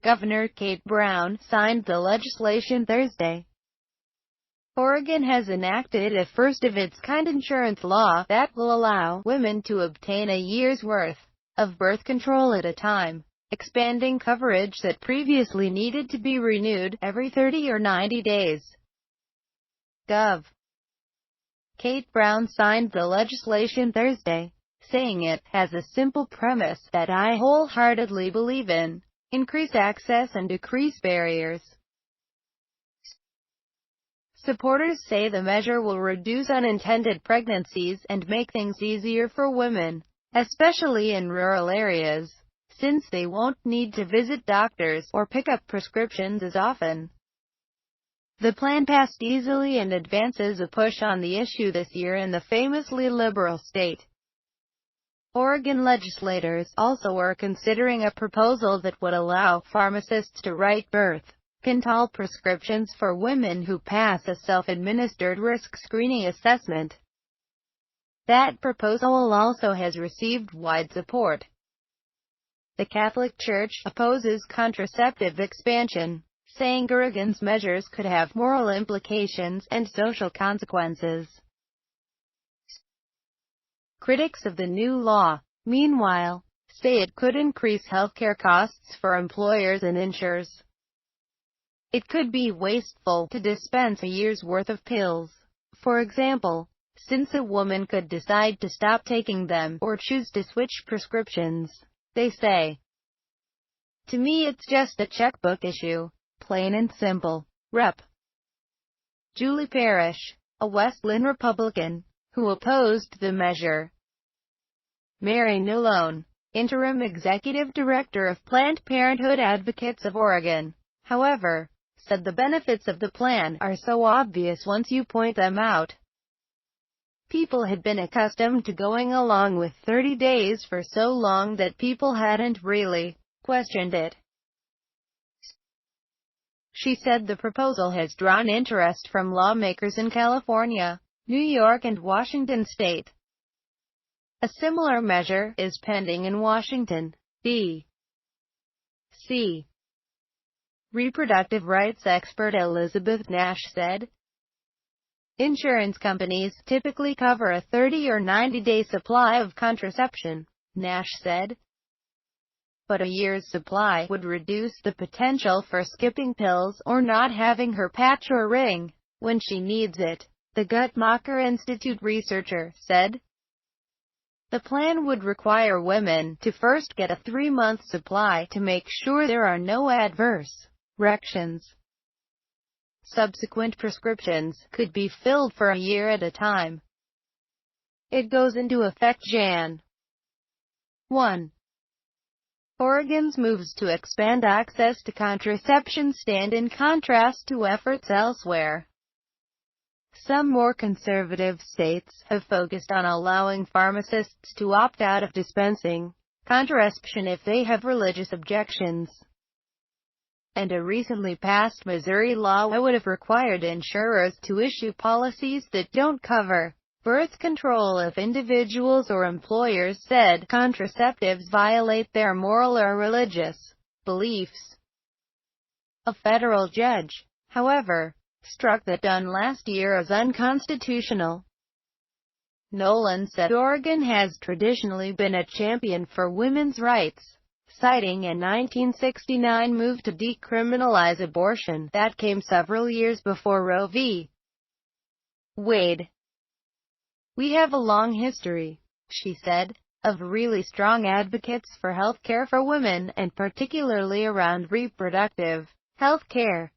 Governor Kate Brown signed the legislation Thursday. Oregon has enacted a first-of-its-kind insurance law that will allow women to obtain a year's worth of birth control at a time, expanding coverage that previously needed to be renewed every 30 or 90 days. Gov. Kate Brown signed the legislation Thursday, saying it has a simple premise that I wholeheartedly believe in: increase access and decrease barriers. Supporters say the measure will reduce unintended pregnancies and make things easier for women, especially in rural areas, since they won't need to visit doctors or pick up prescriptions as often. The plan passed easily and advances a push on the issue this year in the famously liberal state. Oregon legislators also are considering a proposal that would allow pharmacists to write birth control prescriptions for women who pass a self-administered risk screening assessment. That proposal also has received wide support. The Catholic Church opposes contraceptive expansion, saying Oregon's measures could have moral implications and social consequences. Critics of the new law, meanwhile, say it could increase healthcare costs for employers and insurers. It could be wasteful to dispense a year's worth of pills, for example, since a woman could decide to stop taking them or choose to switch prescriptions, they say. To me, it's just a checkbook issue, plain and simple. Rep. Julie Parrish, a West Linn Republican, who opposed the measure. Mary Nalone, interim executive director of Planned Parenthood Advocates of Oregon, however, said the benefits of the plan are so obvious once you point them out. People had been accustomed to going along with 30 days for so long that people hadn't really questioned it. She said the proposal has drawn interest from lawmakers in California, New York and Washington state. A similar measure is pending in Washington, D.C. Reproductive rights expert Elizabeth Nash said, "Insurance companies typically cover a 30 or 90-day supply of contraception," Nash said. "But a year's supply would reduce the potential for skipping pills or not having her patch or ring when she needs it," the Guttmacher Institute researcher said. The plan would require women to first get a 3-month supply to make sure there are no adverse reactions. Subsequent prescriptions could be filled for a year at a time. It goes into effect Jan. 1. Oregon's moves to expand access to contraception stand in contrast to efforts elsewhere. Some more conservative states have focused on allowing pharmacists to opt out of dispensing contraception if they have religious objections. And a recently passed Missouri law would have required insurers to issue policies that don't cover birth control if individuals or employers said contraceptives violate their moral or religious beliefs. A federal judge, however, struck that done last year as unconstitutional. Nolan said Oregon has traditionally been a champion for women's rights, citing a 1969 move to decriminalize abortion that came several years before Roe v. Wade. "We have a long history," she said, "of really strong advocates for health care for women, and particularly around reproductive health care.